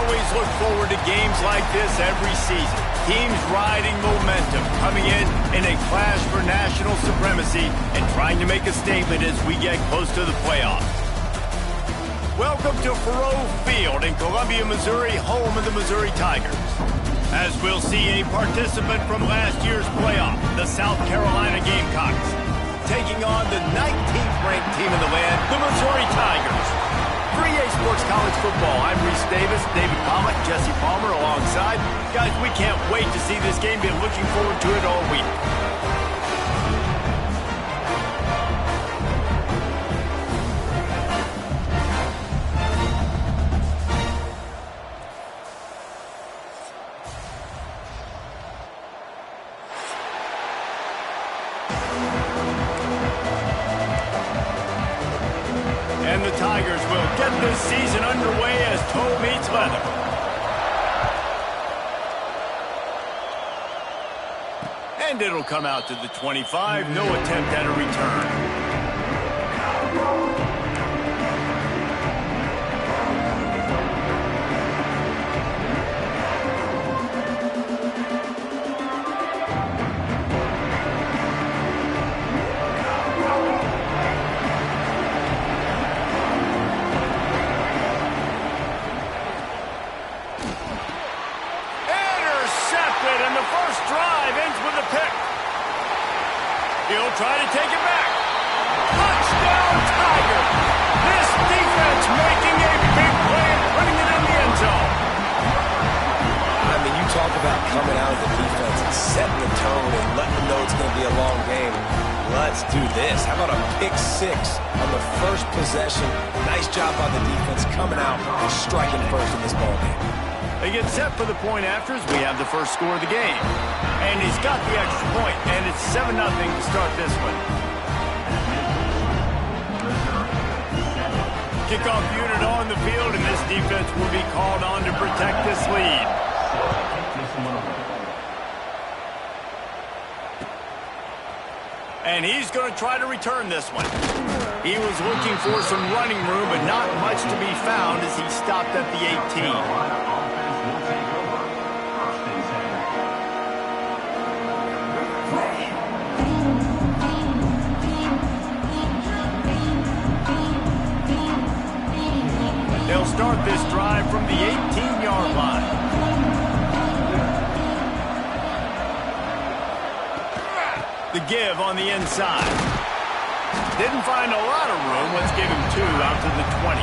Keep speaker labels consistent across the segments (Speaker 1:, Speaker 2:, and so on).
Speaker 1: always look forward to games like this every season. Teams riding momentum, coming in a clash for national supremacy and trying to make a statement as we get close to the playoffs. Welcome to Faurot Field in Columbia, Missouri, home of the Missouri Tigers. As we'll see a participant from last year's playoff, the South Carolina Gamecocks, taking on the 19th ranked team in the land, the Missouri Tigers. 3A Sports College Football. I'm Reese Davis, David Pollock, Jesse Palmer alongside. Guys, we can't wait to see this game. Been looking forward to it all week. And the Tigers will get this season underway as toe meets leather. And it'll come out to the 25. No attempt at a return. And the first drive ends with a pick. He'll try to take it back. Touchdown, Tiger! This defense making a big play and putting it in the end zone.
Speaker 2: I mean, you talk about coming out of the defense and setting the tone and letting them know it's going to be a long game. Let's do this. How about a pick six on the first possession? Nice job by the defense coming out and striking first in this ball game.
Speaker 1: They get set for the point afters. We have the first score of the game. And he's got the extra point, and it's 7-0 to start this one. Kickoff unit on the field, and this defense will be called on to protect this lead. And he's going to try to return this one. He was looking for some running room, but not much to be found as he stopped at the 18. They'll start this drive from the 18-yard line. The give on the inside. Didn't find a lot of room. Let's give him 2 out to the 20.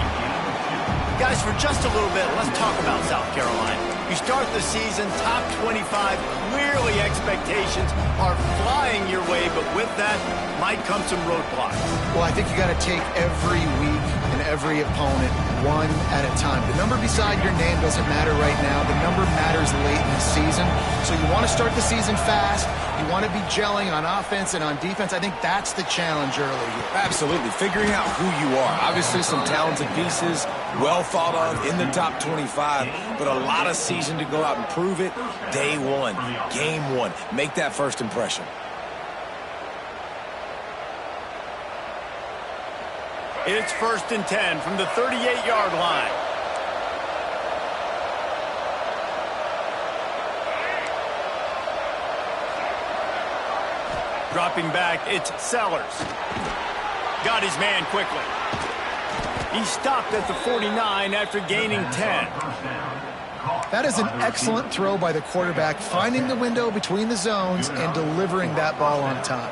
Speaker 1: Guys, for just a little bit, let's talk about South Carolina. You start the season top 25. Clearly expectations are flying your way, but with that might come some roadblocks.
Speaker 3: Well, I think you got to take every week and every opponent one at a time. The number beside your name doesn't matter right now. The number matters late in the season. So you want to start the season fast. You want to be gelling on offense and on defense. I think that's the challenge early here.
Speaker 2: Absolutely. Figuring out who you are. Obviously some talented pieces, well thought of in the top 25, but a lot of season to go out and prove it. Day one, game one. Make that first impression.
Speaker 1: It's 1st and 10 from the 38-yard line. Dropping back, it's Sellers. Got his man quickly. He stopped at the 49 after gaining 10.
Speaker 3: That is an excellent throw by the quarterback, finding the window between the zones and delivering that ball on time.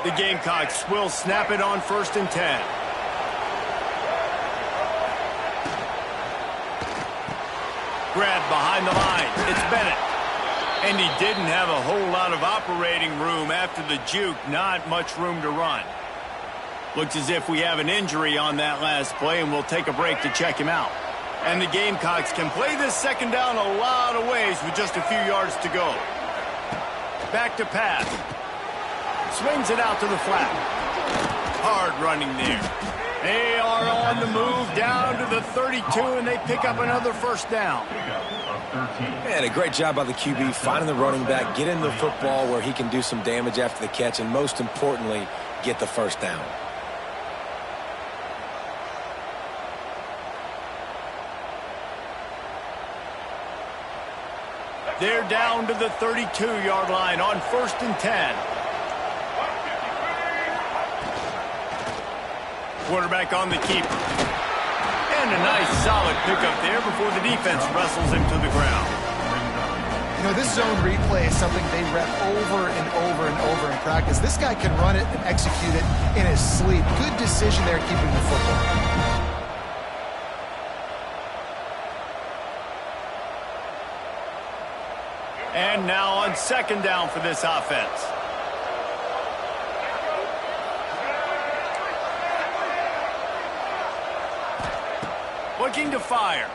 Speaker 1: The Gamecocks will snap it on 1st and 10. Grabbed behind the line. It's Bennett. And he didn't have a whole lot of operating room after the juke. Not much room to run. Looks as if we have an injury on that last play, and we'll take a break to check him out. And the Gamecocks can play this second down a lot of ways with just a few yards to go. Back to pass. Swings it out to the flat. Hard running there. They are on the move down to the 32, and they pick up another first down.
Speaker 2: Man, a great job by the QB finding the running back, getting the football where he can do some damage after the catch, and most importantly, get the first down.
Speaker 1: They're down to the 32-yard line on 1st and 10. Quarterback on the keeper. And a nice solid pickup there before the defense wrestles him to the ground.
Speaker 3: You know, this zone replay is something they rep over and over and over in practice. This guy can run it and execute it in his sleep. Good decision there keeping the football.
Speaker 1: And now on 2nd down for this offense. Looking to fire.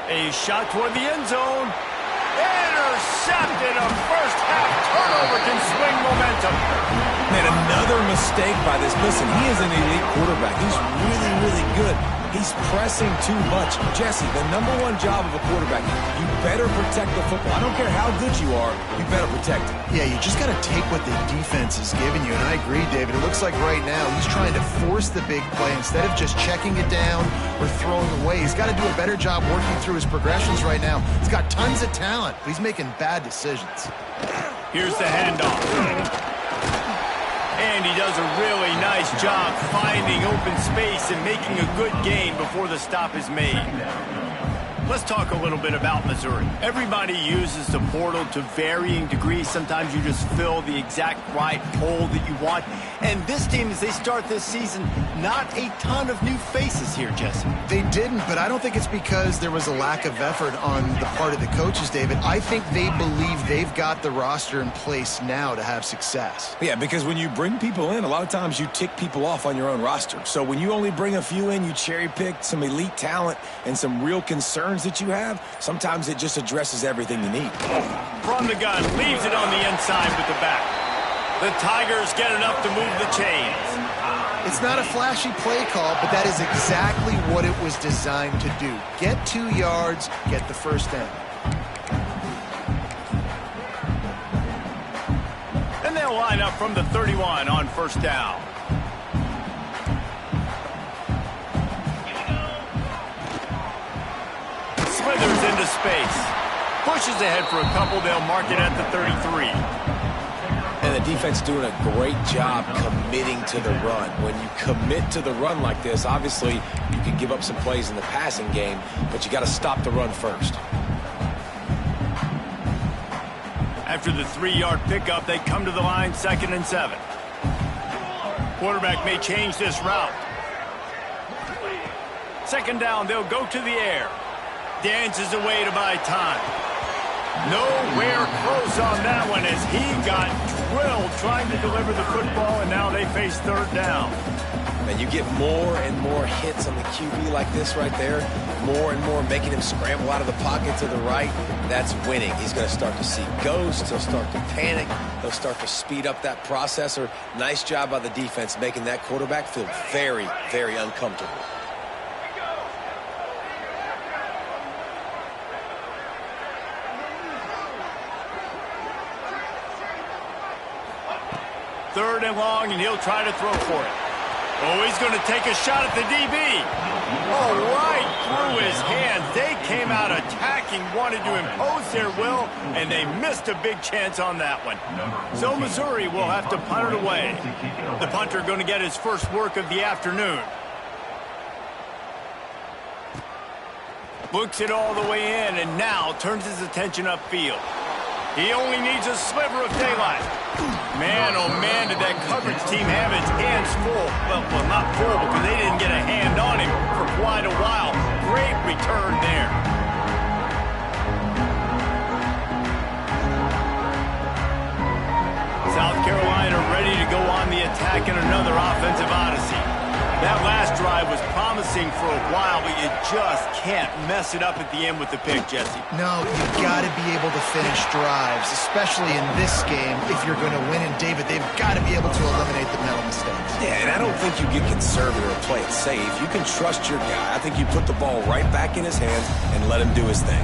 Speaker 1: A shot toward the end zone. Intercepted. A first-half turnover can swing momentum.
Speaker 2: Man, another mistake by this. Listen, he is an elite quarterback. He's really, really good. He's pressing too much. Jesse, the #1 job of a quarterback, you better protect the football. I don't care how good you are, you better protect it.
Speaker 3: Yeah, you just got to take what the defense is giving you. And I agree, David. It looks like right now he's trying to force the big play instead of just checking it down or throwing away. He's got to do a better job working through his progressions right now. He's got tons of talent, but he's making bad decisions.
Speaker 1: Here's the handoff. And he does a really nice job finding open space and making a good gain before the stop is made. Let's talk a little bit about Missouri. Everybody uses the portal to varying degrees. Sometimes you just fill the exact right hole that you want. And this team, as they start this season, not a ton of new faces here, Jesse.
Speaker 3: They didn't, but I don't think it's because there was a lack of effort on the part of the coaches, David. I think they believe they've got the roster in place now to have success.
Speaker 2: Yeah, because when you bring people in, a lot of times you tick people off on your own roster. So when you only bring a few in, you cherry-pick some elite talent and some real concerns that you have, sometimes it just addresses everything you need.
Speaker 1: From the gun, leaves it on the inside with the back. The Tigers get enough to move the chains.
Speaker 3: It's not a flashy play call, but that is exactly what it was designed to do. Get 2 yards, get the first down.
Speaker 1: And they'll line up from the 31 on 1st down. Slithers into space. Pushes ahead for a couple. They'll mark it at the 33.
Speaker 2: And the defense doing a great job committing to the run. When you commit to the run like this, obviously you can give up some plays in the passing game, but you got to stop the run first.
Speaker 1: After the 3-yard pickup, they come to the line 2nd and 7. Quarterback may change this route. 2nd down, they'll go to the air. Dances away to buy time. Nowhere close on that one as he got drilled trying to deliver the football, and now they face 3rd down.
Speaker 2: And you get more and more hits on the QB like this right there, more and more making him scramble out of the pocket to the right. That's winning. He's going to start to see ghosts. He'll start to panic. He'll start to speed up that processor. Nice job by the defense making that quarterback feel very, very uncomfortable.
Speaker 1: Third and long, and he'll try to throw for it. Oh, he's going to take a shot at the DB. Oh, right through his hands. They came out attacking, wanted to impose their will, and they missed a big chance on that one. So Missouri will have to punt it away. The punter going to get his first work of the afternoon. Looks it all the way in, and now turns his attention upfield. He only needs a sliver of daylight. Man, oh man, did that coverage team have its hands full. Well, not full because they didn't get a hand on him for quite a while. Great return there. South Carolina ready to go on the attack in another offensive odyssey. That last drive was promising for a while, but you just can't mess it up at the end with the pick, Jesse.
Speaker 3: No, you've got to be able to finish drives, especially in this game if you're going to win. And, David, they've got to be able to eliminate the mental mistakes.
Speaker 2: Yeah, and I don't think you get conservative or play it safe. You can trust your guy. I think you put the ball right back in his hands and let him do his thing.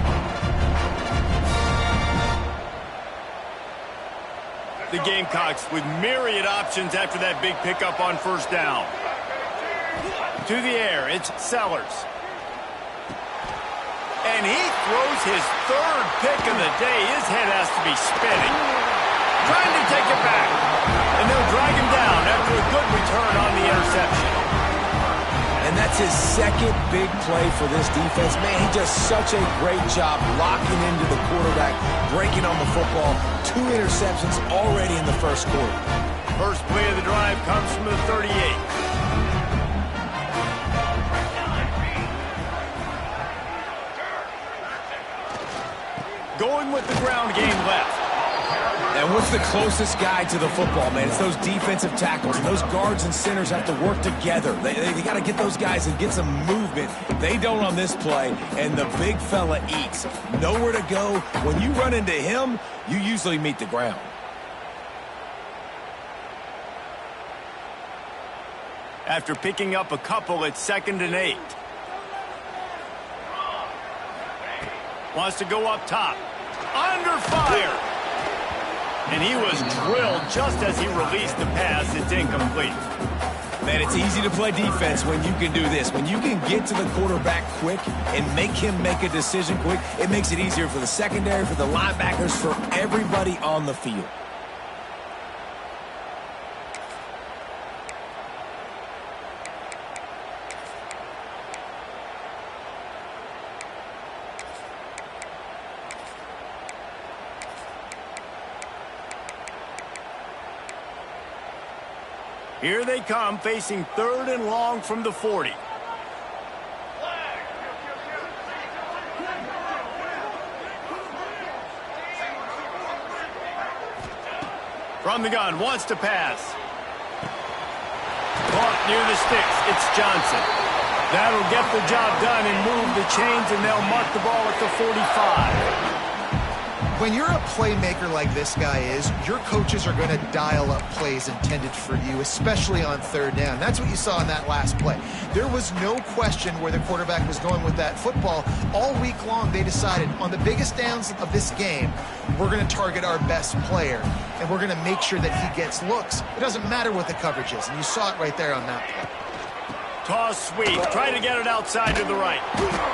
Speaker 1: The Gamecocks with myriad options after that big pickup on 1st down. To the air, it's Sellers. And he throws his third pick of the day. His head has to be spinning. Trying to take it back. And they'll drag him down after a good return on the interception.
Speaker 2: And that's his second big play for this defense. Man, he does such a great job locking into the quarterback, breaking on the football. 2 interceptions already in the first quarter.
Speaker 1: First play of the drive comes from the 38. Going with the ground game left.
Speaker 2: And what's the closest guy to the football, man? It's those defensive tackles. And those guards and centers have to work together. They got to get those guys and get some movement. They don't on this play, and the big fella eats. Nowhere to go. When you run into him, you usually meet the ground.
Speaker 1: After picking up a couple, it's 2nd and 8. Wants to go up top. Under fire. And he was drilled just as he released the pass. It's incomplete.
Speaker 2: Man, it's easy to play defense when you can do this. When you can get to the quarterback quick and make him make a decision quick, it makes it easier for the secondary, for the linebackers, for everybody on the field.
Speaker 1: Here they come, facing 3rd and long from the 40. From the gun, wants to pass. Caught near the sticks. It's Johnson. That'll get the job done and move the chains, and they'll mark the ball at the 45.
Speaker 3: When you're a playmaker like this guy is, your coaches are going to dial up plays intended for you, especially on 3rd down. That's what you saw in that last play. There was no question where the quarterback was going with that football. All week long, they decided on the biggest downs of this game, we're going to target our best player, and we're going to make sure that he gets looks. It doesn't matter what the coverage is, and you saw it right there on that play.
Speaker 1: Toss sweep, try to get it outside to the right.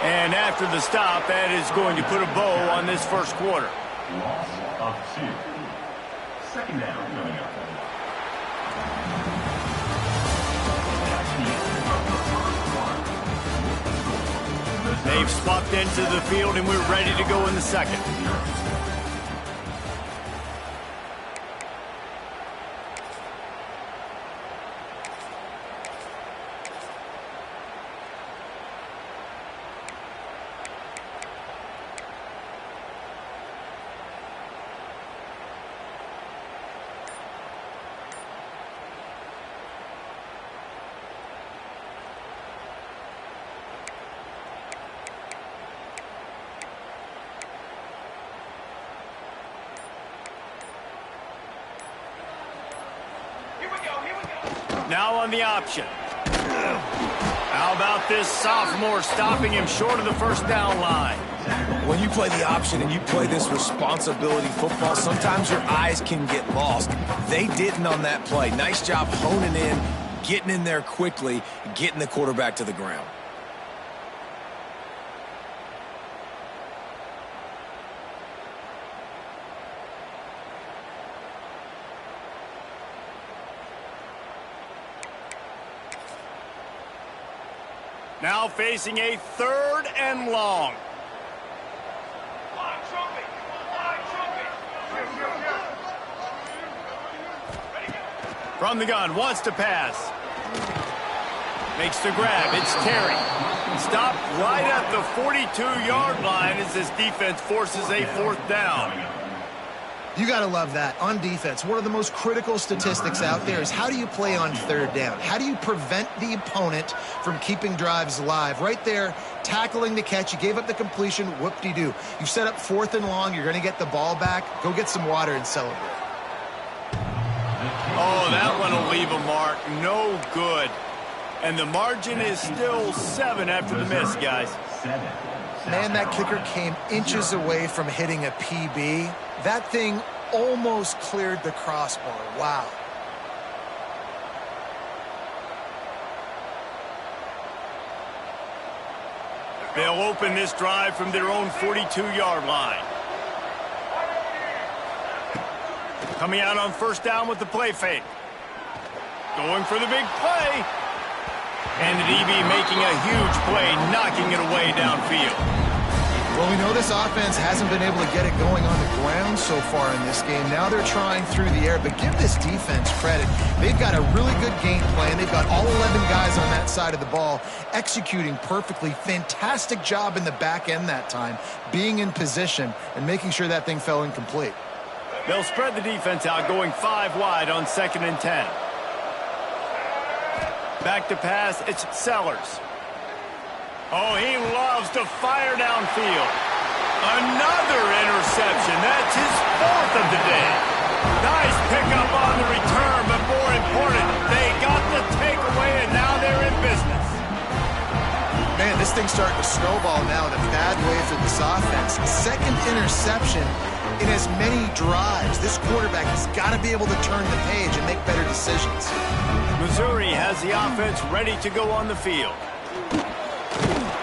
Speaker 1: And after the stop, that is going to put a bow on this first quarter.
Speaker 4: Loss of 2. 2nd down coming up.
Speaker 1: They've swapped into the field, and we're ready to go in the second. Now on the option. How about this sophomore stopping him short of the first down line?
Speaker 2: When you play the option and you play this responsibility football, sometimes your eyes can get lost. They didn't on that play. Nice job honing in, getting in there quickly, getting the quarterback to the ground.
Speaker 1: Now facing a 3rd and long. From the gun, wants to pass. Makes the grab, it's Terry. Stopped right at the 42-yard line as this defense forces a 4th down.
Speaker 3: You got to love that. On defense, one of the most critical statistics out there is how do you play on 3rd down? How do you prevent the opponent from keeping drives alive? Right there, tackling the catch. You gave up the completion. Whoop-de-doo. You set up 4th and long. You're going to get the ball back. Go get some water and celebrate.
Speaker 1: Oh, that one will leave a mark. No good. And the margin is still 7 after the miss, guys.
Speaker 3: Man, that kicker came inches away from hitting a PB. That thing almost cleared the crossbar. Wow.
Speaker 1: They'll open this drive from their own 42-yard line. Coming out on first down with the play fake. Going for the big play. And the DB making a huge play, knocking it away downfield.
Speaker 3: Well, we know this offense hasn't been able to get it going on the ground so far in this game. Now they're trying through the air, but give this defense credit. They've got a really good game plan. They've got all 11 guys on that side of the ball executing perfectly. Fantastic job in the back end that time, being in position and making sure that thing fell incomplete.
Speaker 1: They'll spread the defense out, going 5 wide on 2nd and 10. Back to pass, it's Sellers. Oh, he loves to fire downfield. Another interception. That's his 4th of the day. Nice pickup on the return, but more important, they got the takeaway, and now they're in business.
Speaker 3: Man, this thing's starting to snowball now in a bad way for this offense. 2nd interception in as many drives. This quarterback has got to be able to turn the page and make better decisions.
Speaker 1: Missouri has the offense ready to go on the field.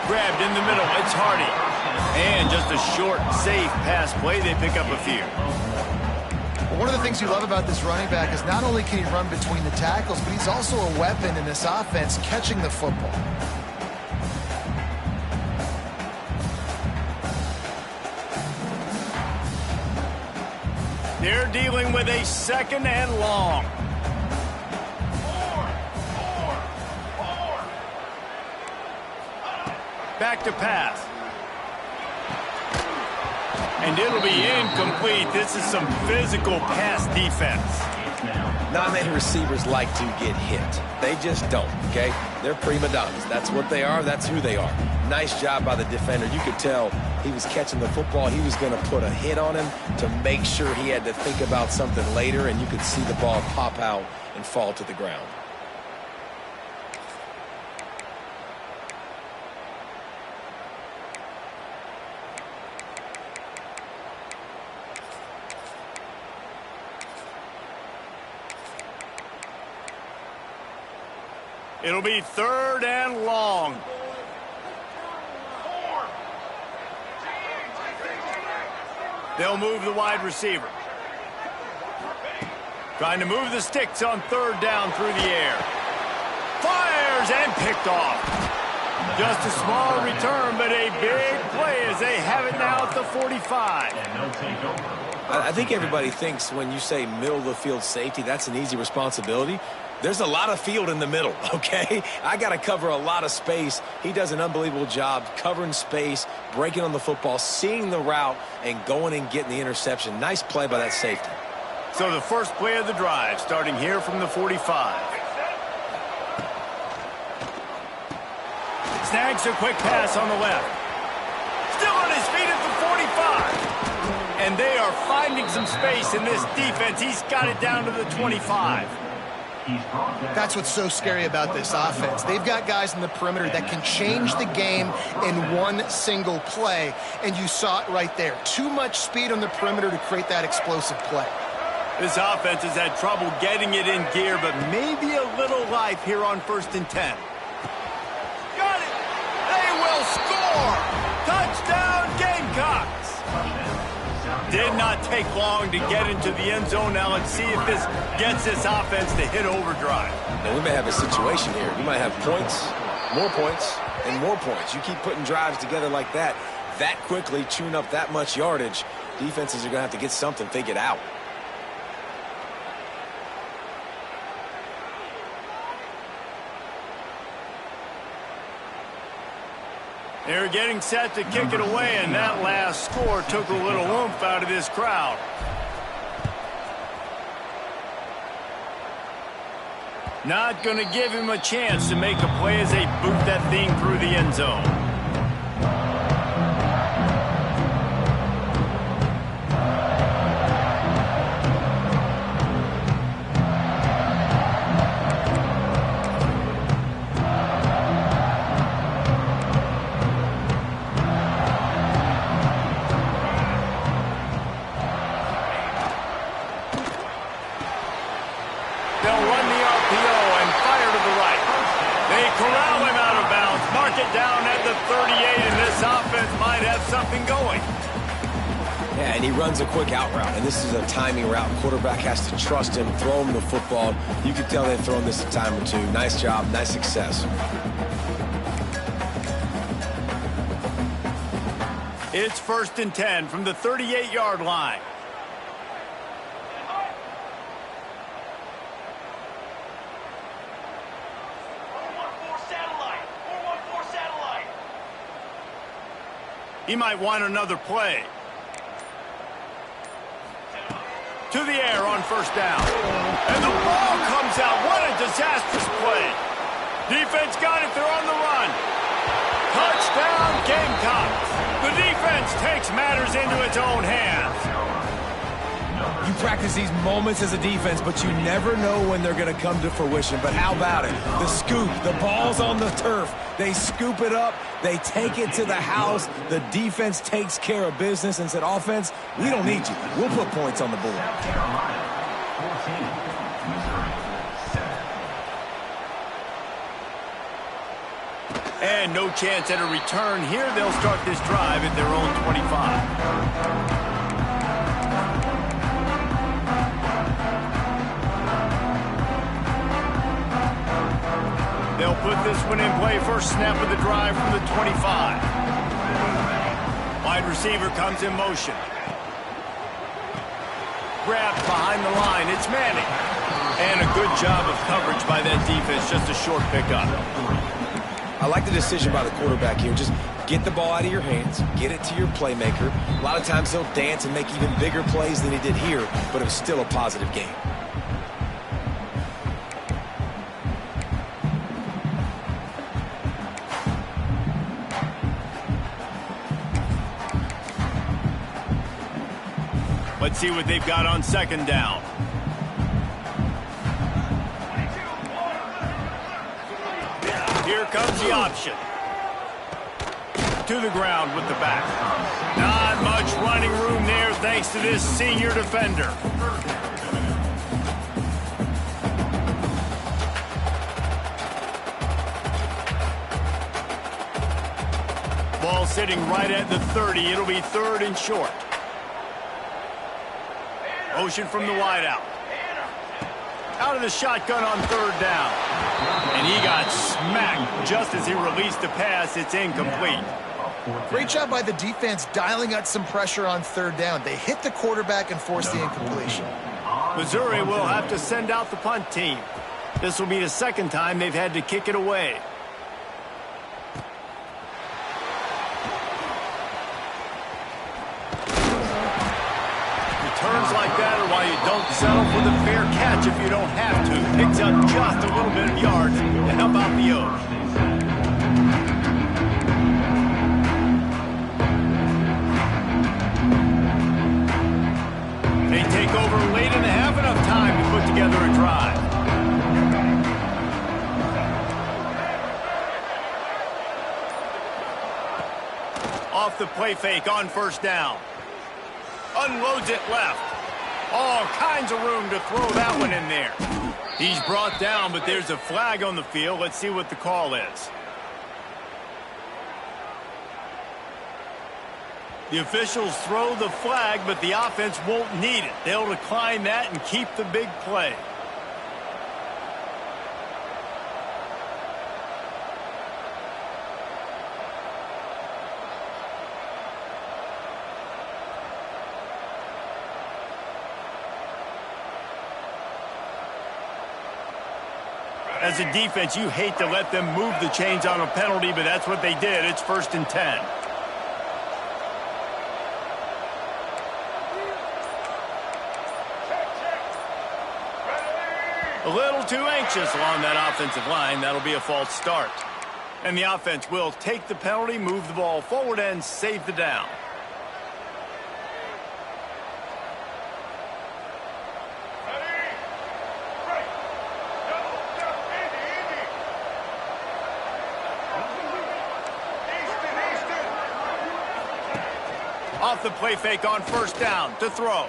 Speaker 1: Grabbed in the middle, it's Hardy. And just a short, safe pass play, they pick up a few.
Speaker 3: Well, one of the things you love about this running back is not only can he run between the tackles, but he's also a weapon in this offense catching the football.
Speaker 1: They're dealing with a 2nd and long. Back to pass. And it'll be incomplete. This is some physical pass defense.
Speaker 2: Not many receivers like to get hit. They just don't, okay? They're prima donnas. That's what they are. That's who they are. Nice job by the defender. You could tell he was catching the football. He was going to put a hit on him to make sure he had to think about something later, and you could see the ball pop out and fall to the ground.
Speaker 1: It'll be 3rd and long. They'll move the wide receiver. Trying to move the sticks on 3rd down through the air. Fires and picked off. Just a small return, but a big play as they have it now at the 45.
Speaker 2: I think everybody thinks when you say middle of the field safety, that's an easy responsibility. There's a lot of field in the middle, okay? I got to cover a lot of space. He does an unbelievable job covering space, breaking on the football, seeing the route, and going and getting the interception. Nice play by that safety.
Speaker 1: So the first play of the drive, starting here from the 45. Snags a quick pass on the left. Still on his feet at the 45. And they are finding some space in this defense. He's got it down to the 25.
Speaker 3: That's what's so scary about this offense. They've got guys in the perimeter that can change the game in one single play, and you saw it right there. Too much speed on the perimeter to create that explosive play.
Speaker 1: This offense has had trouble getting it in gear, but maybe a little life here on 1st and 10. Got it! They will score! Touchdown, Gamecocks! Did not take long to get into the end zone. Now let's see if this gets this offense to hit overdrive.
Speaker 2: And we may have a situation here. You might have points, and more points. You keep putting drives together like that quickly, chewing up that much yardage, defenses are going to have to get something figured out.
Speaker 1: They're getting set to kick it away, and that last score took a little oomph out of this crowd. Not going to give him a chance to make a play as they boot that thing through the end zone. Corral him out of bounds. Mark it down at the 38, and this offense might have something going.
Speaker 2: Yeah, and he runs a quick out route, and this is a timing route. Quarterback has to trust him, throw him the football. You can tell they've thrown this a time or two. Nice job, nice success.
Speaker 1: It's 1st and 10 from the 38-yard line. He might want another play. To the air on 1st down. And the ball comes out. What a disastrous play. Defense got it. They're on the run. Touchdown, Gamecocks. The defense takes matters into its own hands.
Speaker 2: You practice these moments as a defense, but you never know when they're going to come to fruition. But how about it? The scoop, the ball's on the turf. They scoop it up. They take it to the house. The defense takes care of business and said, offense, we don't need you. We'll put points on the board.
Speaker 4: South Carolina, 14, Missouri, 7.
Speaker 1: And no chance at a return here. They'll start this drive at their own 25. They'll put this one in play. First snap of the drive from the 25. Wide receiver comes in motion. Grabbed behind the line. It's Manning. And a good job of coverage by that defense. Just a short pickup.
Speaker 2: I like the decision by the quarterback here. Just get the ball out of your hands, get it to your playmaker. A lot of times he'll dance and make even bigger plays than he did here, but it was still a positive game.
Speaker 1: Let's see what they've got on 2nd down. Here comes the option. To the ground with the back. Not much running room there thanks to this senior defender. Ball sitting right at the 30. It'll be 3rd and short. Motion from the wideout. Out of the shotgun on 3rd down. And he got smacked just as he released the pass. It's incomplete.
Speaker 3: Great job by the defense dialing out some pressure on 3rd down. They hit the quarterback and forced the incompletion.
Speaker 1: Missouri will have to send out the punt team. This will be the 2nd time they've had to kick it away. Turns like that are why you don't settle for the fair catch if you don't have to. Picks up just a little bit of yards to help out the O's. They take over late and have enough time to put together a drive. Off the play fake on 1st down. Unloads it left. All kinds of room to throw that one in there. He's brought down, but there's a flag on the field. Let's see what the call is. The officials throw the flag, but the offense won't need it. They'll decline that and keep the big play. As a defense, you hate to let them move the chains on a penalty, but that's what they did. It's 1st and 10. A little too anxious along that offensive line. That'll be a false start. And the offense will take the penalty, move the ball forward, and save the down. Off the play fake on 1st down to throw.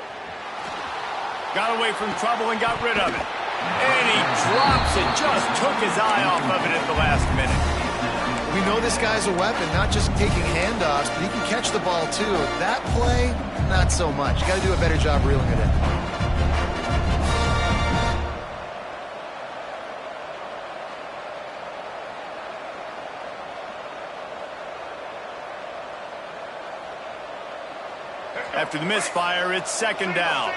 Speaker 1: Got away from trouble and got rid of it. And he drops it. Just took his eye off of it at the last minute.
Speaker 3: We know this guy's a weapon, not just taking handoffs, but he can catch the ball too. That play, not so much. Got to do a better job reeling it in.
Speaker 1: After the misfire, it's second down.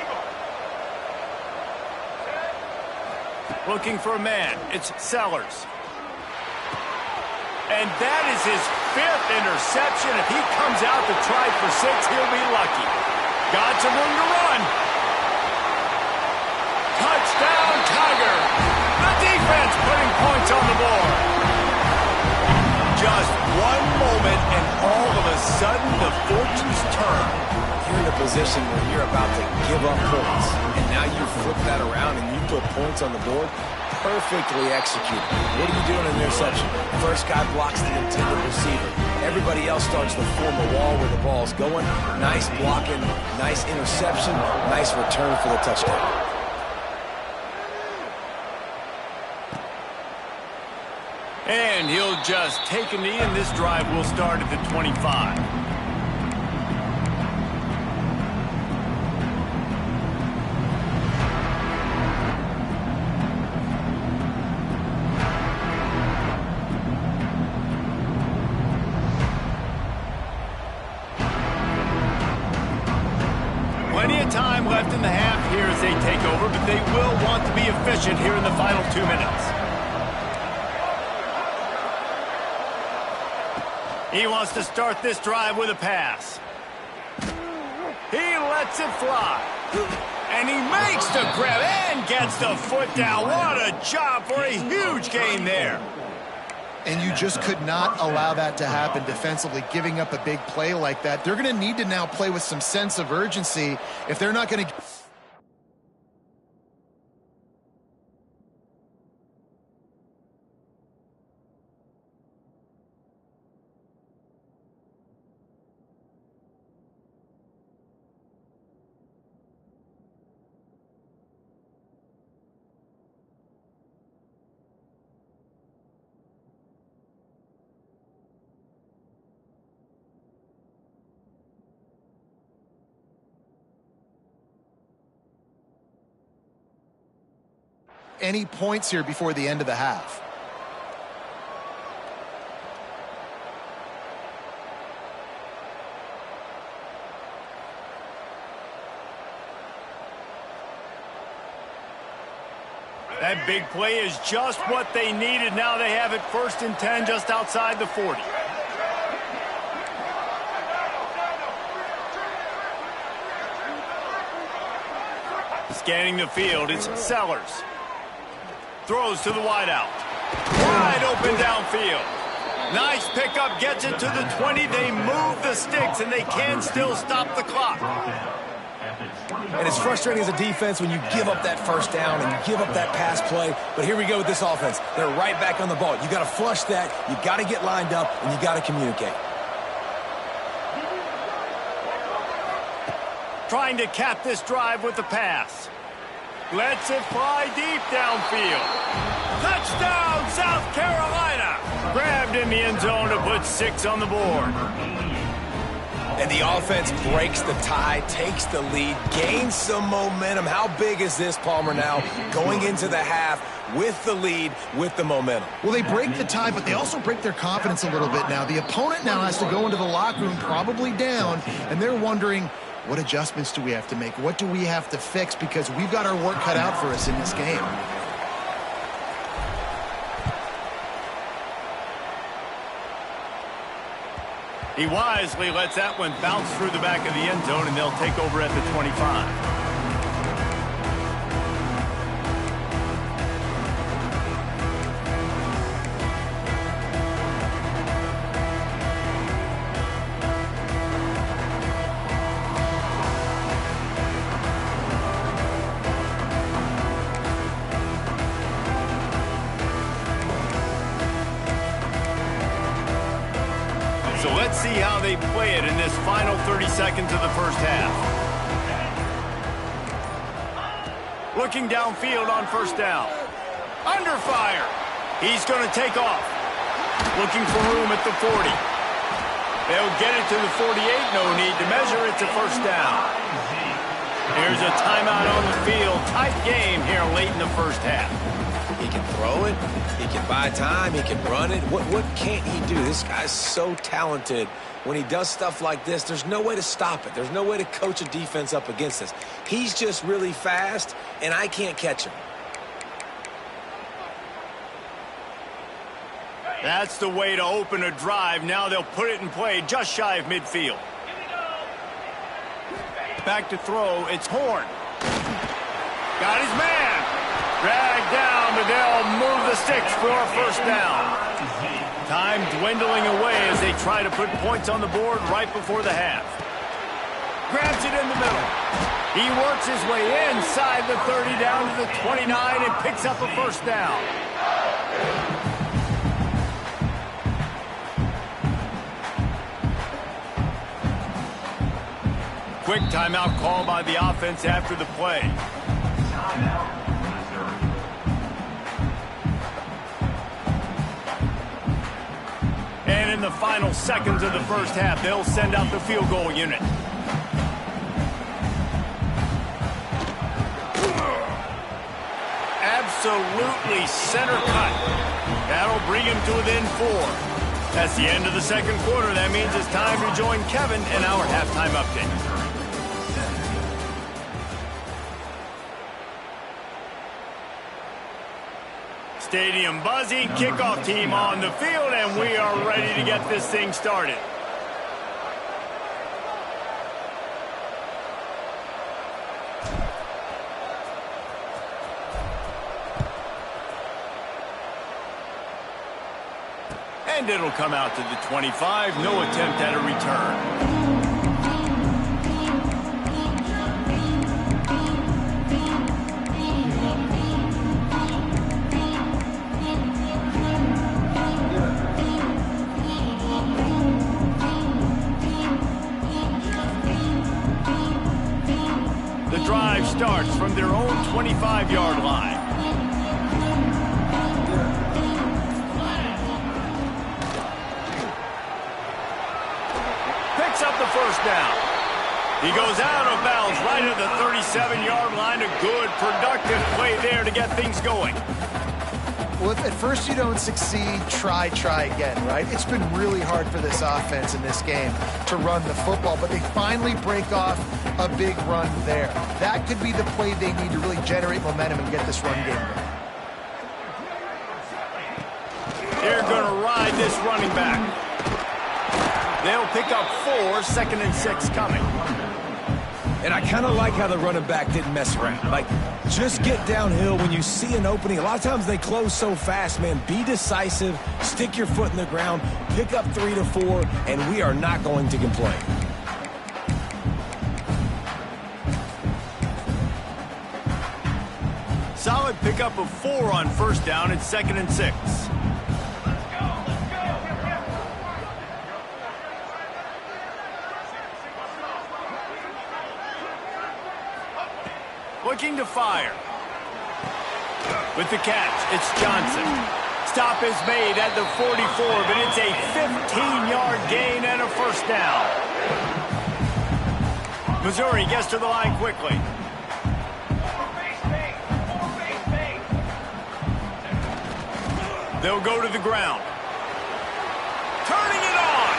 Speaker 1: Looking for a man. It's Sellers. And that is his 5th interception. If he comes out to try for 6, he'll be lucky. Got some room to run. Touchdown, Tiger. The defense putting points on the board. Just one moment, and all of a sudden, the fortunes turn.
Speaker 2: You're in a position where you're about to give up points, and now you flip that around and you put points on the board. Perfectly executed. What do you do in an interception? First guy blocks the intended receiver. Everybody else starts to form a wall where the ball's going. Nice blocking, nice interception, nice return for the touchdown.
Speaker 1: And he'll just take a knee, and this drive will start at the 25. Plenty of time left in the half here as they take over, but they will want to be efficient here in the final 2 minutes. He wants to start this drive with a pass. He lets it fly. And he makes the grab and gets the foot down. What a job for a huge gain there.
Speaker 3: And you just could not allow that to happen defensively, giving up a big play like that. They're going to need to now play with some sense of urgency if they're not going to... any points here before the end of the half.
Speaker 1: That big play is just what they needed. Now they have it 1st and 10 just outside the 40. Scanning the field, it's Sellers. Throws to the wideout. Wide open downfield. Nice pickup, gets it to the 20. They move the sticks, and they can still stop the clock.
Speaker 2: And it's frustrating as a defense when you give up that first down and you give up that pass play. But here we go with this offense. They're right back on the ball. You got to flush that. You got to get lined up, and you got to communicate.
Speaker 1: Trying to cap this drive with the pass. Lets it fly deep downfield. Touchdown, South Carolina! Grabbed in the end zone to put 6 on the board.
Speaker 2: And the offense breaks the tie, takes the lead, gains some momentum. How big is this, Palmer, now going into the half with the lead, with the momentum?
Speaker 3: Well, they break the tie, but they also break their confidence a little bit now. The opponent now has to go into the locker room probably down, and they're wondering, what adjustments do we have to make? What do we have to fix? Because we've got our work cut out for us in this game.
Speaker 1: He wisely lets that one bounce through the back of the end zone, and they'll take over at the 25. So let's see how they play it in this final 30 seconds of the first half. Looking downfield on first down. Under fire. He's going to take off. Looking for room at the 40. They'll get it to the 48. No need to measure. It's a first down. Here's a timeout on the field. Tight game here late in the first half.
Speaker 2: He can throw it. He can buy time. He can run it. What can't he do? This guy's so talented. When he does stuff like this, there's no way to stop it. There's no way to coach a defense up against this. He's just really fast, and I can't catch him.
Speaker 1: That's the way to open a drive. Now they'll put it in play just shy of midfield. Back to throw. It's Horn. Got his man. Dragged down, but they'll move the sticks for a first down. Time dwindling away as they try to put points on the board right before the half. Grabs it in the middle. He works his way inside the 30 down to the 29 and picks up a first down. Quick timeout call by the offense after the play. And in the final seconds of the first half, they'll send out the field goal unit. Absolutely center cut. That'll bring him to within 4. That's the end of the second quarter. That means it's time to join Kevin in our halftime update. Stadium buzzing, kickoff team on the field, and we are ready to get this thing started. And it'll come out to the 25, no attempt at a return. Starts from their own 25-yard line. Picks up the first down. He goes out of bounds right at the 37-yard line. A good, productive play there to get things going.
Speaker 3: Well, if at first you don't succeed, try again, right? It's been really hard for this offense in this game to run the football, but they finally break off a big run there. That could be the play they need to really generate momentum and get this run game going.
Speaker 1: They're going to ride this running back. They'll pick up 4, 2nd and 6 coming.
Speaker 2: And I kind of like how the running back didn't mess around. Like, just get downhill when you see an opening. A lot of times they close so fast, man. Be decisive, stick your foot in the ground, pick up 3 to 4, and we are not going to complain.
Speaker 1: Solid pickup of 4 on first down at 2nd and 6. Looking to fire. With the catch, it's Johnson. Stop is made at the 44, but it's a 15-yard gain and a first down. Missouri gets to the line quickly. They'll go to the ground. Turning it on.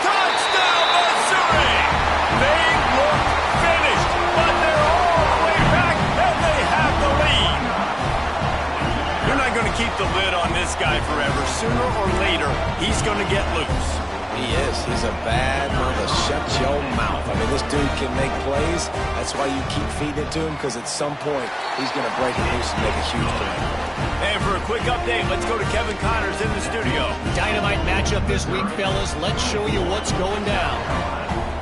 Speaker 1: Touchdown, Missouri! They look finished, but they're all the way back, and they have the lead. You're not going to keep the lid on this guy forever. Sooner or later, he's going to get loose.
Speaker 2: He is. He's a bad mother. Shut your mouth. I mean, this dude can make plays. That's why you keep feeding it to him, because at some point, he's going to break it loose and make a huge play.
Speaker 1: And for a quick update, let's go to Kevin Connors in the studio.
Speaker 5: Dynamite matchup this week, fellas. Let's show you what's going down.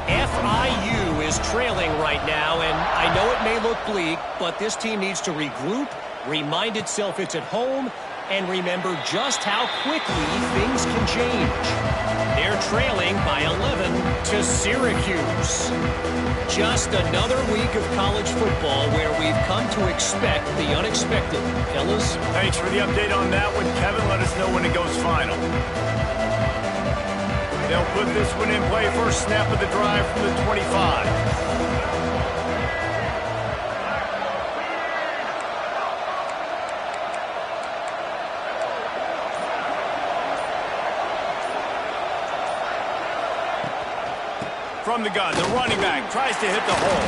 Speaker 5: FIU is trailing right now, and I know it may look bleak, but this team needs to regroup, remind itself it's at home, and remember just how quickly things can change. They're trailing by 11 to Syracuse. Just another week of college football where we've come to to expect the unexpected. Fellas?
Speaker 1: Thanks for the update on that one, Kevin. Let us know when it goes final. They'll put this one in play. First snap of the drive from the 25. From the gun, the running back tries to hit the hole.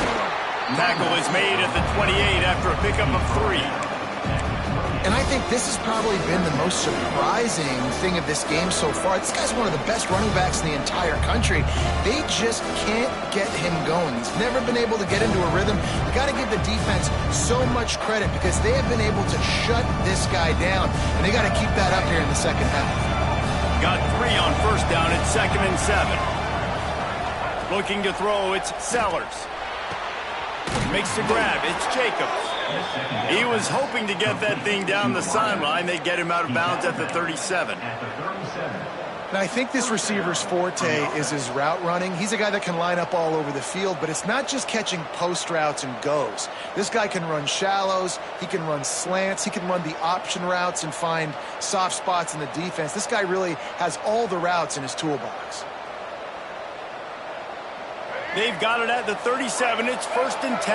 Speaker 1: Tackle is made at the 28 after a pickup of 3.
Speaker 3: And I think this has probably been the most surprising thing of this game so far. This guy's one of the best running backs in the entire country. They just can't get him going. He's never been able to get into a rhythm. You got to give the defense so much credit because they have been able to shut this guy down, and they got to keep that up here in the second half.
Speaker 1: Got 3 on first down at 2nd and 7. Looking to throw, it's Sellers. Makes the grab, it's Jacobs. He was hoping to get that thing down the sideline. They get him out of bounds at the 37.
Speaker 3: And I think this receiver's forte is his route running. He's a guy that can line up all over the field, but it's not just catching post routes and goes. This guy can run shallows, he can run slants, he can run the option routes and find soft spots in the defense. This guy really has all the routes in his toolbox.
Speaker 1: They've got it at the 37. It's 1st and 10.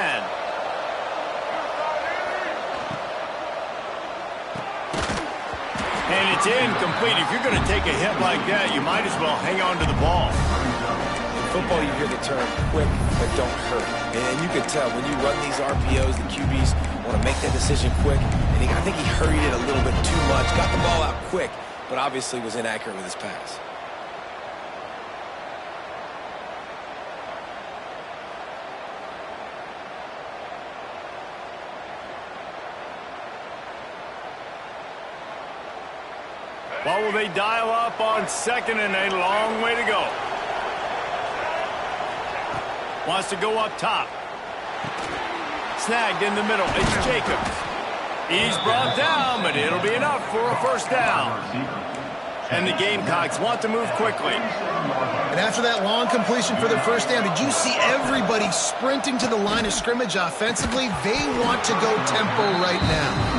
Speaker 1: And it's incomplete. If you're going to take a hit like that, you might as well hang on to the ball.
Speaker 2: In football, you hear the term quick but don't hurt. And you can tell when you run these RPOs, the QBs want to make that decision quick. And I think he hurried it a little bit too much, got the ball out quick, but obviously was inaccurate with his pass.
Speaker 1: Well, will they dial up on 2nd and a long way to go? Wants to go up top. Snagged in the middle. It's Jacobs. He's brought down, but it'll be enough for a first down. And the Gamecocks want to move quickly.
Speaker 3: And after that long completion for the first down, did you see everybody sprinting to the line of scrimmage offensively? They want to go tempo right now.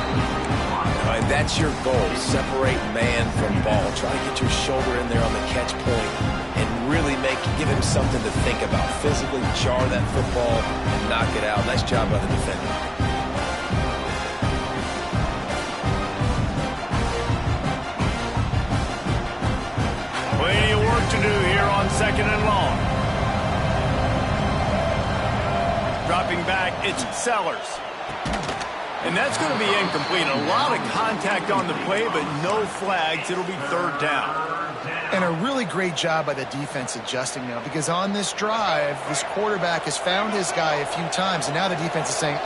Speaker 2: Right, that's your goal. Separate man from ball. Try to get your shoulder in there on the catch point and really give him something to think about. Physically jar that football and knock it out. Nice job by the defender.
Speaker 1: Plenty of work to do here on 2nd and long. Dropping back, it's Sellers. And that's going to be incomplete. A lot of contact on the play, but no flags. It'll be 3rd down.
Speaker 3: And a really great job by the defense adjusting now, because on this drive, this quarterback has found his guy a few times, and now the defense is saying,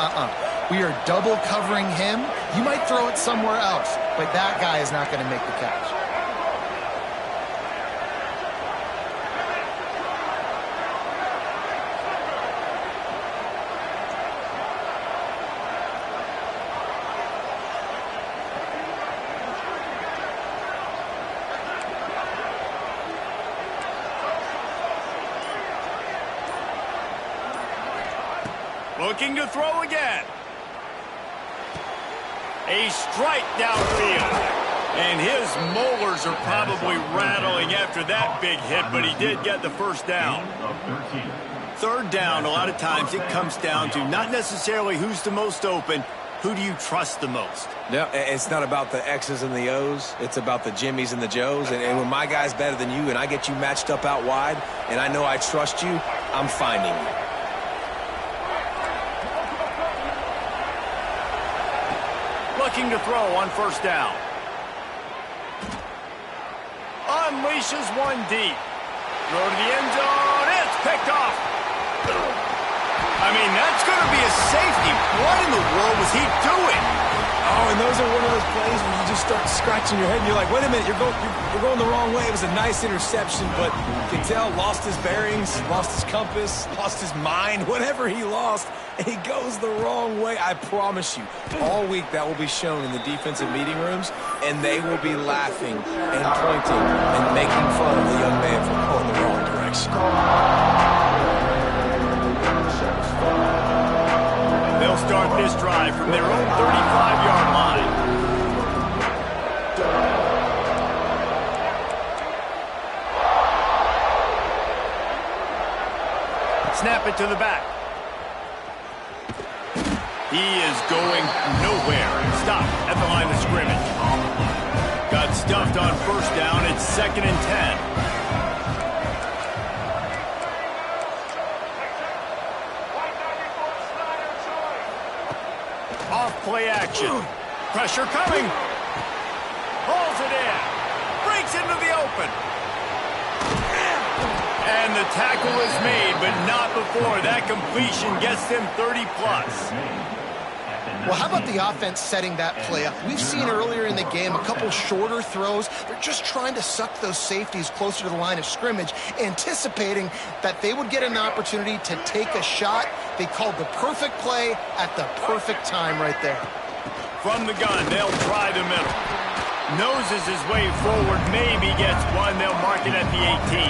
Speaker 3: we are double covering him. You might throw it somewhere else, but that guy is not going to make the catch.
Speaker 1: Looking to throw again. A strike downfield. And his molars are probably rattling after that big hit, but he did get the first down. 3rd down, a lot of times it comes down to not necessarily who's the most open, who do you trust the most?
Speaker 2: No, it's not about the X's and the O's. It's about the Jimmies and the Joes. And when my guy's better than you and I get you matched up out wide and I know I trust you, I'm finding you.
Speaker 1: Looking to throw on 1st down. Unleashes one deep. Throw to the end zone. It's picked off. I mean, that's going to be a safety. What in the world was he doing?
Speaker 2: Oh, and those are one of those plays where you just start scratching your head and you're like, wait a minute, you're going the wrong way. It was a nice interception, but you can tell lost his bearings, lost his compass, lost his mind, whatever he lost, and he goes the wrong way. I promise you, all week that will be shown in the defensive meeting rooms, and they will be laughing and pointing and making fun of the young man for going the wrong direction.
Speaker 1: They'll They'll start this drive from their own 35-yard line. Snap it to the back. He is going nowhere. Stop at the line of scrimmage. Got stuffed on first down. It's 2nd and 10. Off play action. Pressure coming. Pulls it in. Breaks into the open. And the tackle is made, but not before that completion gets them 30-plus.
Speaker 3: Well, how about the offense setting that play up? We've seen earlier in the game a couple shorter throws. They're just trying to suck those safeties closer to the line of scrimmage, anticipating that they would get an opportunity to take a shot. They called the perfect play at the perfect time right there.
Speaker 1: From the gun, they'll try the middle. Noses his way forward, maybe gets one. They'll mark it at the 18.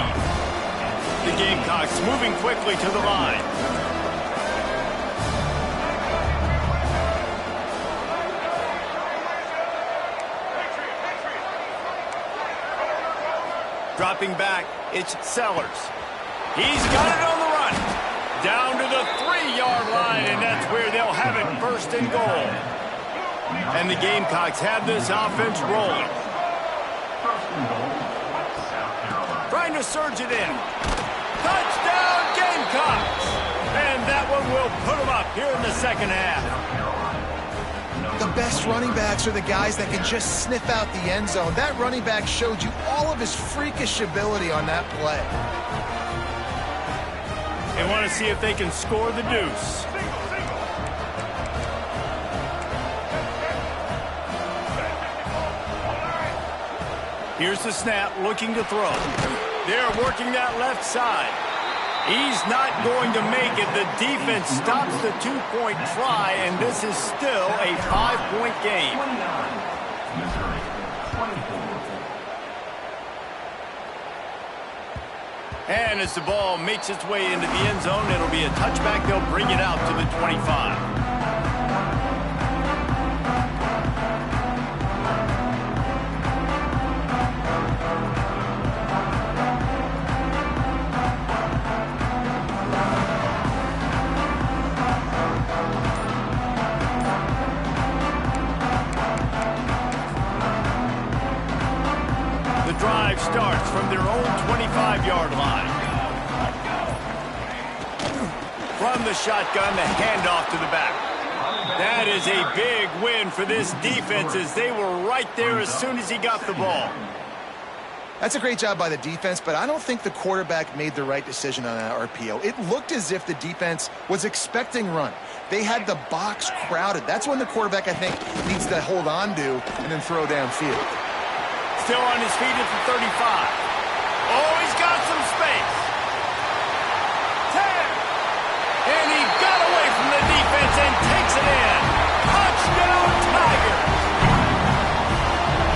Speaker 1: The Gamecocks moving quickly to the line. Dropping back, it's Sellers. He's got it on the run. Down to the 3-yard line, and that's where they'll have it 1st and goal. And the Gamecocks have this offense rolling. Trying to surge it in. Touchdown, Gamecocks! And that one will put them up here in the second half.
Speaker 3: The best running backs are the guys that can just sniff out the end zone. That running back showed you all of his freakish ability on that play.
Speaker 1: They want to see if they can score the deuce. Here's the snap, looking to throw. They're working that left side. He's not going to make it. The defense stops the 2-point try, and this is still a 5-point game. And as the ball makes its way into the end zone, it'll be a touchback. They'll bring it out to the 25. Drive starts from their own 25-yard line. From the shotgun, the handoff to the back. That is a big win for this defense as they were right there as soon as he got the ball.
Speaker 3: That's a great job by the defense, but I don't think the quarterback made the right decision on that RPO. It looked as if the defense was expecting run. They had the box crowded. That's when the quarterback, I think, needs to hold on to and then throw downfield.
Speaker 1: Still on his feet at the 35. Oh, he's got some space. 10. And he got away from the defense and takes it in. Touchdown, Tigers.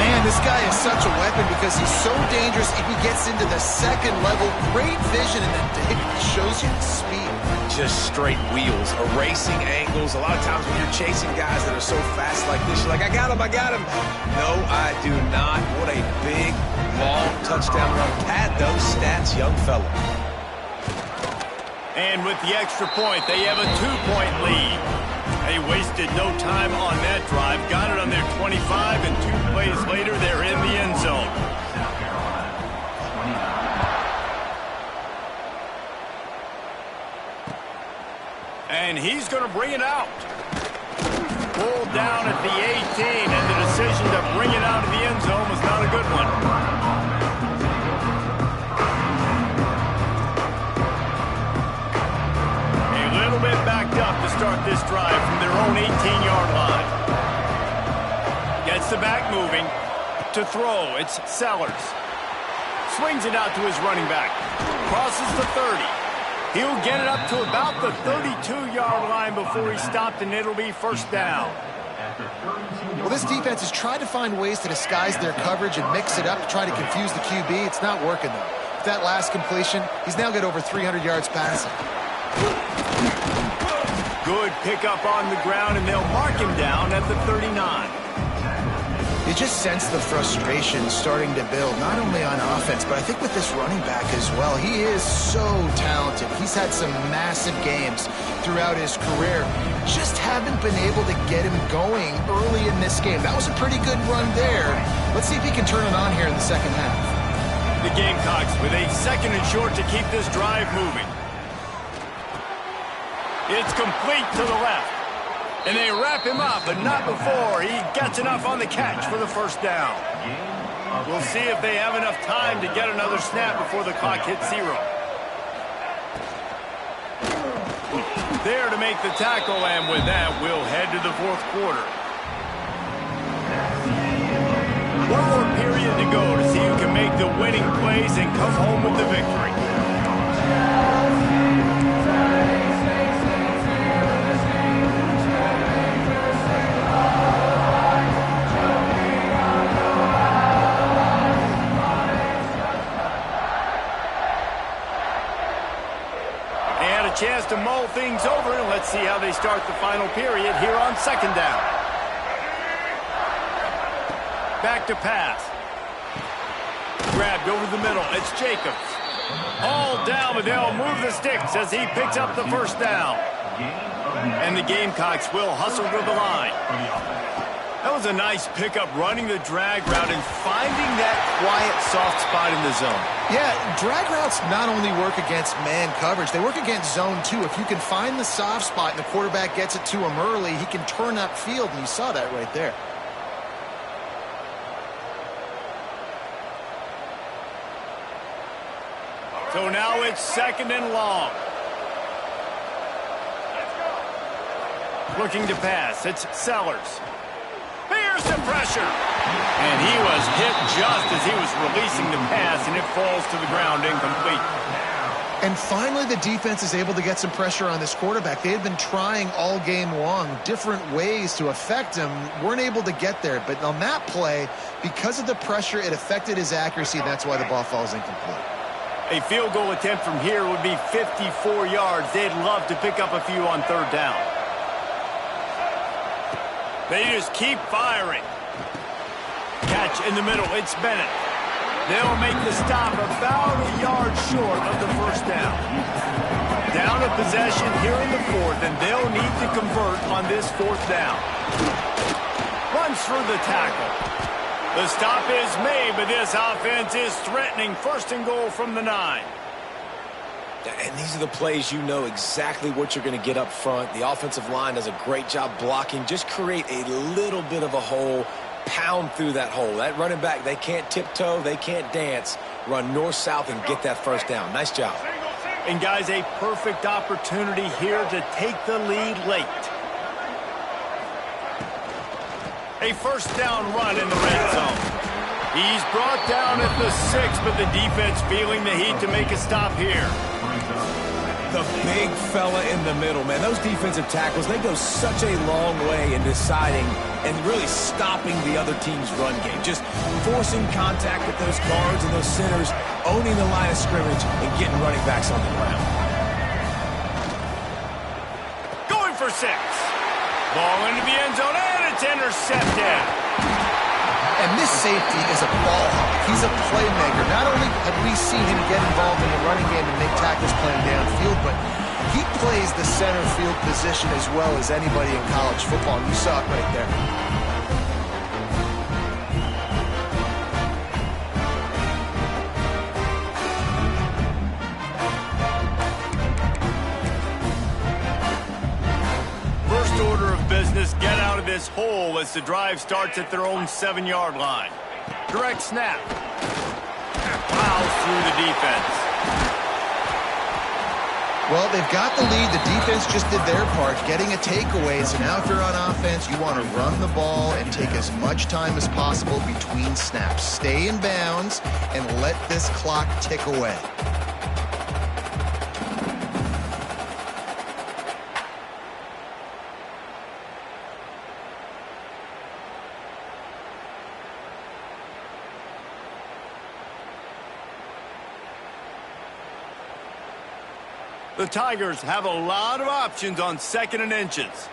Speaker 3: Man, this guy is such a weapon because he's so dangerous if he gets into the second level. Great vision, and then David shows you the speed.
Speaker 2: Just straight wheels, erasing angles. A lot of times when you're chasing guys that are so fast like this, you're like, I got him, I got him. No, I do not. What a big, long touchdown run. Pad those stats, young fella.
Speaker 1: And with the extra point, they have a 2-point lead. They wasted no time on that drive. Got it on their 25, and 2 plays later, they're in the end zone. And he's going to bring it out. Pulled down at the 18, and the decision to bring it out of the end zone was not a good one. A little bit backed up to start this drive from their own 18-yard line. Gets the back moving. To throw, it's Sellers. Swings it out to his running back. Crosses the 30. He'll get it up to about the 32-yard line before he stopped, and it'll be 1st down.
Speaker 3: Well, this defense has tried to find ways to disguise their coverage and mix it up to try to confuse the QB. It's not working, though. With that last completion, he's now got over 300 yards passing.
Speaker 1: Good pick up on the ground, and they'll mark him down at the 39.
Speaker 3: You just sense the frustration starting to build, not only on offense, but I think with this running back as well. He is so talented. He's had some massive games throughout his career. Just haven't been able to get him going early in this game. That was a pretty good run there. Let's see if he can turn it on here in the second half.
Speaker 1: The Gamecocks with a 2nd and short to keep this drive moving. It's complete to the left. And they wrap him up, but not before he gets enough on the catch for the first down. We'll see if they have enough time to get another snap before the clock hits 0. There to make the tackle, and with that, we'll head to the 4th quarter. One more period to go to see who can make the winning plays and come home with the victory. Chance to mull things over, and let's see how they start the final period here on 2nd down. Back to pass. Grabbed over the middle. It's Jacobs. All down, but they'll move the sticks as he picks up the first down. And the Gamecocks will hustle to the line. That was a nice pickup, running the drag route and finding that quiet, soft spot in the zone.
Speaker 3: Yeah, drag routes not only work against man coverage, they work against zone too. If you can find the soft spot and the quarterback gets it to him early, he can turn up field, and you saw that right there.
Speaker 1: So now it's 2nd and long. Looking to pass, it's Sellers. Here's the pressure. And he was hit just as he was releasing the pass, and it falls to the ground incomplete.
Speaker 3: And finally, the defense is able to get some pressure on this quarterback. They had been trying all game long different ways to affect him, weren't able to get there. But on that play, because of the pressure, it affected his accuracy, and that's why the ball falls incomplete.
Speaker 1: A field goal attempt from here would be 54 yards. They'd love to pick up a few on 3rd down. They just keep firing. Catch in the middle. It's Bennett. They'll make the stop about a yard short of the first down. Down a possession here in the 4th, and they'll need to convert on this 4th down. Runs through the tackle. The stop is made, but this offense is threatening 1st and goal from the 9.
Speaker 2: And these are the plays you know exactly what you're going to get up front. The offensive line does a great job blocking. Just create a little bit of a hole, pound through that hole. That running back, they can't tiptoe, they can't dance. Run north-south and get that first down. Nice job.
Speaker 1: And, guys, a perfect opportunity here to take the lead late. A first down run in the red zone. He's brought down at the 6, but the defense feeling the heat to make a stop here.
Speaker 2: The big fella in the middle, man. Those defensive tackles, they go such a long way in deciding and really stopping the other team's run game. Just forcing contact with those guards and those centers, owning the line of scrimmage, and getting running backs on the ground.
Speaker 1: Going for 6. Ball into the end zone, and it's intercepted.
Speaker 3: And this safety is a ball hawk. He's a playmaker. Not only have we seen him get involved in the running game and make tackles playing downfield, but he plays the center field position as well as anybody in college football. And you saw it right there.
Speaker 1: Get out of this hole as the drive starts at their own 7-yard line. Direct snap. Plows through the defense.
Speaker 3: Well, they've got the lead. The defense just did their part, getting a takeaway. So now if you're on offense, you want to run the ball and take as much time as possible between snaps. Stay in bounds and let this clock tick away.
Speaker 1: The Tigers have a lot of options on 2nd and inches.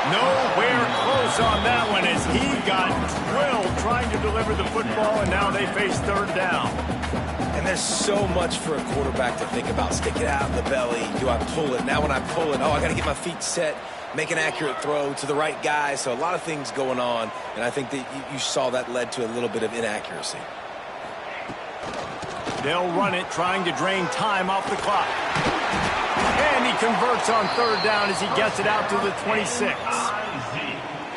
Speaker 1: Nowhere close on that one as he got drilled trying to deliver the football, and now they face 3rd down.
Speaker 2: And there's so much for a quarterback to think about. Stick it out in the belly. Do I pull it? Now when I pull it, I got to get my feet set, make an accurate throw to the right guy. So a lot of things going on, and I think that you saw that led to a little bit of inaccuracy.
Speaker 1: They'll run it, trying to drain time off the clock. And he converts on 3rd down as he gets it out to the 26.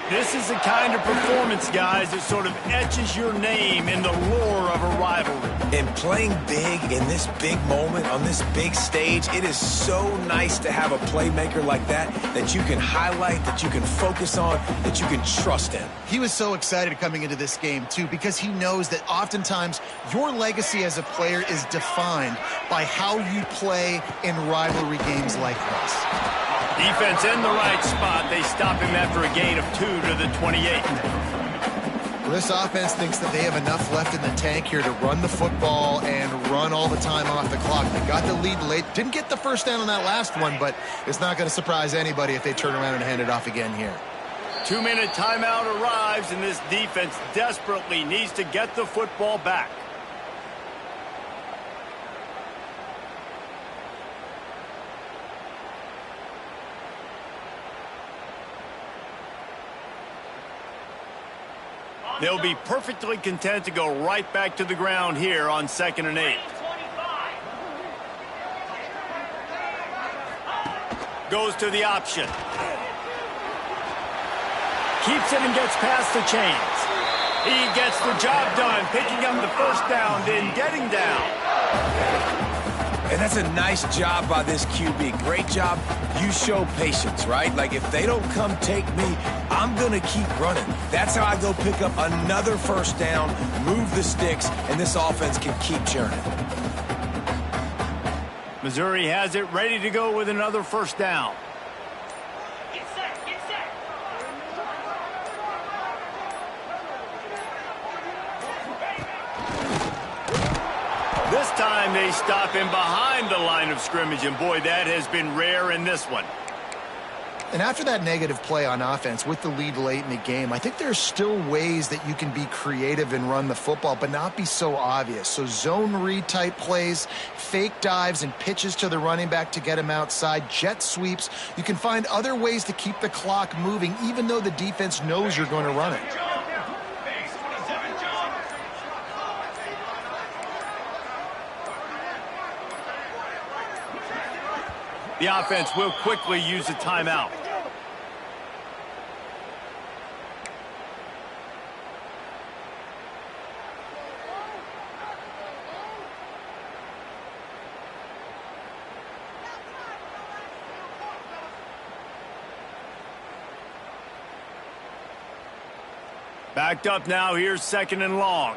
Speaker 1: This is the kind of performance, guys, that sort of etches your name in the lore of a rivalry.
Speaker 2: And playing big in this big moment, on this big stage, it is so nice to have a playmaker like that you can highlight, that you can focus on, that you can trust in.
Speaker 3: He was so excited coming into this game, too, because he knows that oftentimes your legacy as a player is defined by how you play in rivalry games like this.
Speaker 1: Defense in the right spot. They stop him after a gain of 2 to the 28.
Speaker 3: Well, this offense thinks that they have enough left in the tank here to run the football and run all the time off the clock. They got the lead late. Didn't get the 1st down on that last one, but it's not going to surprise anybody if they turn around and hand it off again here.
Speaker 1: 2-minute timeout arrives, and this defense desperately needs to get the football back. They'll be perfectly content to go right back to the ground here on 2nd and 8. Goes to the option. Keeps it and gets past the chains. He gets the job done, picking up the 1st down, then getting down.
Speaker 2: And that's a nice job by this QB. Great job. You show patience, right? Like, if they don't come take me, I'm going to keep running. That's how I go pick up another 1st down, move the sticks, and this offense can keep churning.
Speaker 1: Missouri has it ready to go with another 1st down.
Speaker 6: Get set, get set.
Speaker 1: This time they stop him behind the line of scrimmage, and boy, that has been rare in this one.
Speaker 3: And after that negative play on offense with the lead late in the game, I think there's still ways that you can be creative and run the football, but not be so obvious. So zone read type plays, fake dives and pitches to the running back to get him outside, jet sweeps. You can find other ways to keep the clock moving, even though the defense knows you're going to run it.
Speaker 1: The offense will quickly use a timeout. Backed up now. Here's 2nd and long.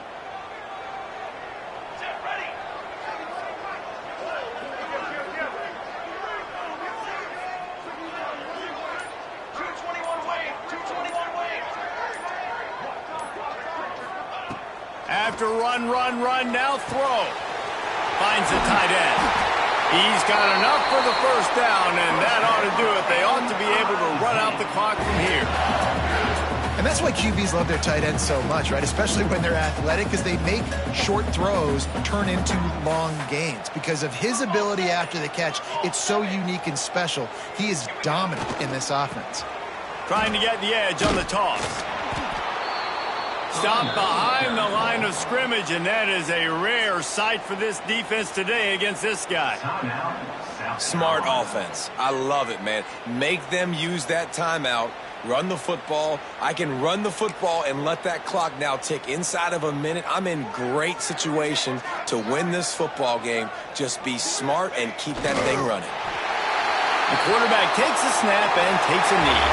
Speaker 1: After run, now throw. Finds the tight end. He's got enough for the 1st down, and that ought to do it. They ought to be able to run out the clock from here.
Speaker 3: And that's why QBs love their tight ends so much, right? Especially when they're athletic, because they make short throws turn into long gains. Because of his ability after the catch, it's so unique and special. He is dominant in this offense.
Speaker 1: Trying to get the edge on the toss. Stopped behind the line of scrimmage, and that is a rare sight for this defense today against this guy.
Speaker 2: Smart offense. I love it, man. Make them use that timeout. Run the football. I can run the football and let that clock now tick inside of a minute. I'm in great situation to win this football game. Just be smart and keep that thing running.
Speaker 1: The quarterback takes a snap and takes a knee.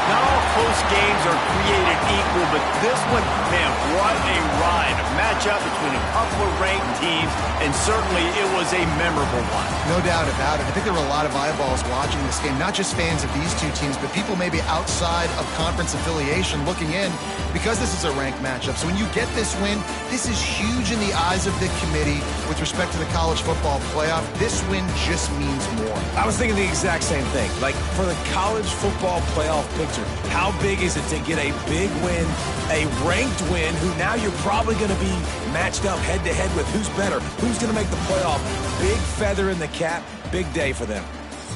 Speaker 1: Not all close games are created equal, but this one, man, what a ride. A matchup between a couple of ranked teams, and certainly it was a memorable one.
Speaker 3: No doubt about it. I think there were a lot of eyeballs watching this game, not just fans of these two teams, but people maybe outside of conference affiliation looking in because this is a ranked matchup. So when you get this win, this is huge in the eyes of the committee with respect to the college football playoff. This win just means more.
Speaker 2: I was thinking the exact same thing. Like, for the college football playoff picture, how big is it to get a big win, a ranked win, who now you're probably going to be matched up head-to-head with who's better, who's going to make the playoff. Big feather in the cap, big day for them.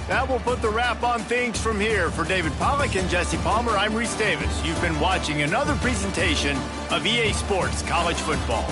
Speaker 1: That will put the wrap on things from here. For David Pollack and Jesse Palmer, I'm Reese Davis. You've been watching another presentation of EA Sports College Football.